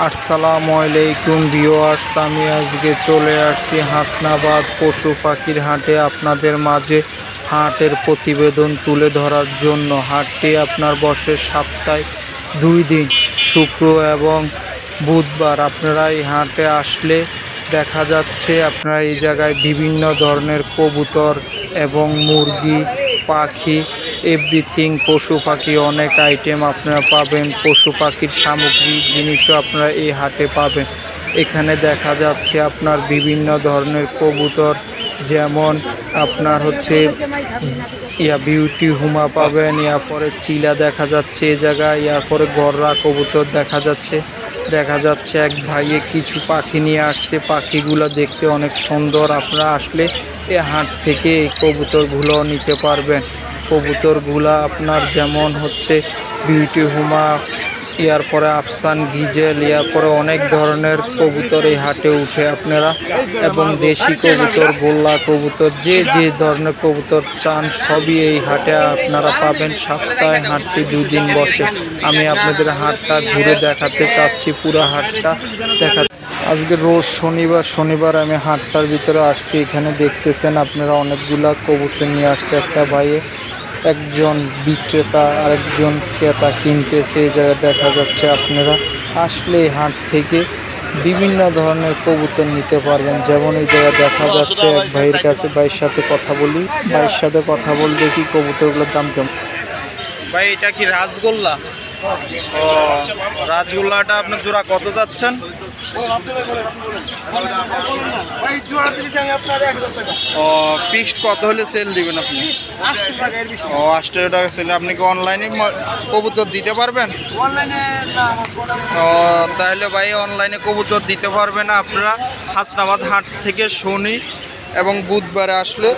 আসসালামু আলাইকুম ভিউয়ার্স, আমি আজকে চলে আসছি হাসনাবাদ পশু পাখির হাটে আপনাদের মাঝে হাটের প্রতিবেদন তুলে ধরার জন্য। হাটটি আপনার বসে সপ্তাহে 2 দিন, শুক্র এবং বুধবার। আপনারা এই হাটে আসলে দেখা যাচ্ছে আপনারা এই জায়গায় বিভিন্ন ধরনের কবুতর এবং মুরগি, পাখি, এভরিথিং পশু পাখি অনেক আইটেম আপনারা পাবেন। পশু পাখির সামগ্রী জিনিসও আপনারা এই হাটে পাবেন। এখানে দেখা যাচ্ছে আপনার বিভিন্ন ধরনের কবুতর, যেমন আপনার হচ্ছে বিউটি হুমা পাবেন, পরে চিলা দেখা যাচ্ছে এই জায়গায়, পরে গররা কবুতর দেখা যাচ্ছে এক ভাইয়ে কিছু পাখি নিয়ে আসছে। পাখিগুলো দেখতে অনেক সুন্দর। আপনারা আসলে এই হাট থেকে এই কবুতরগুলো নিতে পারবেন। কবুতরগুলা আপনার যেমন হচ্ছে বিউটি হুমা, পরে আফসান গিজেল, পরে অনেক ধরনের কবুতর এই হাটে উঠে আপনারা, এবং দেশি কবুতর, গোল্লা কবুতর, যে ধরনের কবুতর চান সবই এই হাটে আপনারা পাবেন। সপ্তাহে হাটটি 2 দিন বসে। আমি আপনাদের হাটটা ঘুরে দেখাতে চাচ্ছি, পুরো হাটটা আজকে রোজ শনিবার আমি হাটটার ভিতরে আসছি। এখানে দেখতেছেন আপনারা অনেকগুলা কবুতর নিয়ে আসছে একটা ভাইয়ে। একজন বিক্রেতা আরেকজন ক্রেতা কিনতেছে। এই জায়গায় দেখা যাচ্ছে আপনারা আসলে হাট থেকে বিভিন্ন ধরনের কবুতর নিতে পারবেন। যেমন এই জায়গায় দেখা যাচ্ছে এক ভাইয়ের কাছে, ভাইয়ের সাথে কথা বল দেখি কবুতরগুলোর দাম কেমন। ভাই এটা কি রাজগোল্লা? ও, রাজগোল্লাটা আপনার জোড়া কত যাচ্ছেন? ও, ফিক্সড কত হলে সেল দিবেন আপনি? ও, 800 টাকা সেল। আপনি কি অনলাইনে কবুতর দিতে পারবেন? ও, তাহলে ভাই অনলাইনে কবুতর দিতে পারবে না। আপনারা হাসনাবাদ হাট থেকে শনি এবং বুধবারে আসলে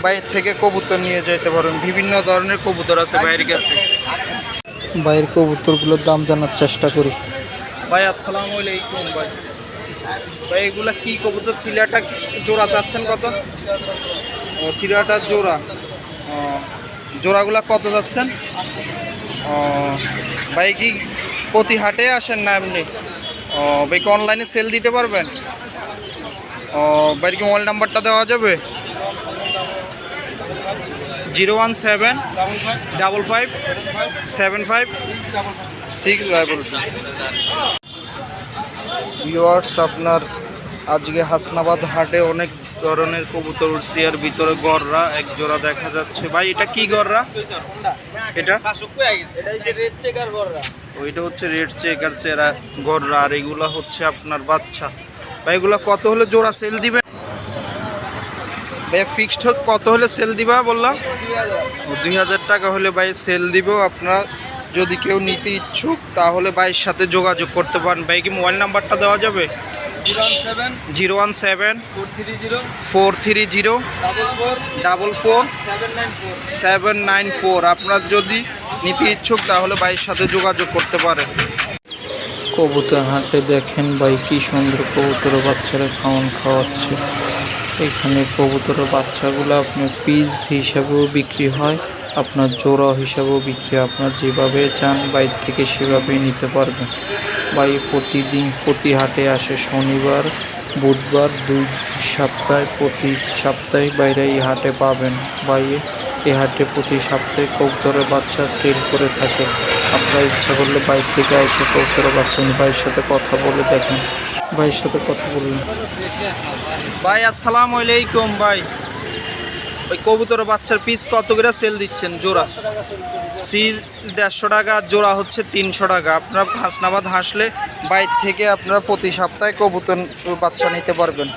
বাইরে থেকে কবুতর নিয়ে যেতে পারবেন। বিভিন্ন ধরনের কবুতর আছে বাইরের কাছে। বাইরের কবুতরগুলোর দাম জানার চেষ্টা করি। ভাই আসসালামু আলাইকুম। ভাই এগুলা কি কবুতর? চিলাটা জোড়া চাচ্ছেন কত? ও, চিলাটার জোড়া। ও, জোড়াগুলা কত যাচ্ছেন? ও ভাই, কি প্রতি হাটে আসেন না এমনি? ও ভাই, কি অনলাইনে সেল দিতে পারবেন? ও ভাই, কি মোবাইল নাম্বারটা দেওয়া যাবে? 017557576। ভিউয়ার্স, আপনার আজকে হাসনাবাদ হাটে অনেক ধরনের কবুতর উঠছে। এর ভিতরে গররা এক জোড়া দেখা যাচ্ছে। ভাই এটা কি গররা? এটা ওইটা হচ্ছে রেড চেকার চেরা গররা, আর এগুলা হচ্ছে আপনার বাচ্চা। ভাই এগুলা কত হলে জোড়া সেল দিবেন? ভাই ফিক্সড কত হলে সেল দিবা বললাম? 2000 টাকা হলে ভাই সেল দিব। আপনারা যদি কেউ নিতে ইচ্ছুক তাহলে ভাইয়ের সাথে যোগাযোগ করতে পারেন। ভাই কি মোবাইল নাম্বারটা দেওয়া যাবে? 01743044794। আপনার যদি নিতে ইচ্ছুক তাহলে ভাইয়ের সাথে যোগাযোগ করতে পারেন। কবুতর হাটে দেখেন ভাই কি সুন্দর কবুতর বাচ্চারা খাওয়াচ্ছে। এখানে কবুতরের বাচ্চাগুলো আপনার পিস হিসাবেও বিক্রি হয়, আপনার জোড়া হিসাবেও বিক্রি হয়। আপনার যেভাবে চান বাইরে থেকে সেভাবেই নিতে পারবেন। ভাই প্রতি হাটে আসে শনিবার বুধবার, প্রতি সপ্তাহে বাইরে এই হাটে পাবেন। ভাই এই হাটে প্রতি সপ্তাহে কবুতরের বাচ্চা সেল করে থাকে। আপনার ইচ্ছা করলে বাইরে থেকে এসে কবুতরের বাচ্চা ভাইয়ের সাথে কথা বলে দেখেন। ভাইয়ের সাথে কথা বললেন। ভাই আসসালামু আলাইকুম। ভাই ওই কবুতরের বাচ্চার পিস কত করে সেল দিচ্ছেন জোড়া? 150 টাকা, জোড়া হচ্ছে 300 টাকা। আপনার হাসনাবাদ হাসলে বাইরে থেকে আপনারা প্রতি সপ্তাহে কবুতর বাচ্চা নিতে পারবেন।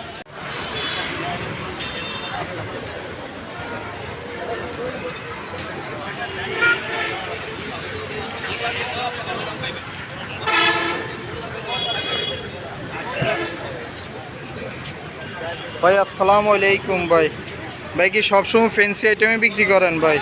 ভাই আসসালামু আলাইকুম। ভাই কি সবসময় ফ্যান্সি আইটেমে বিক্রি করেন? ভাই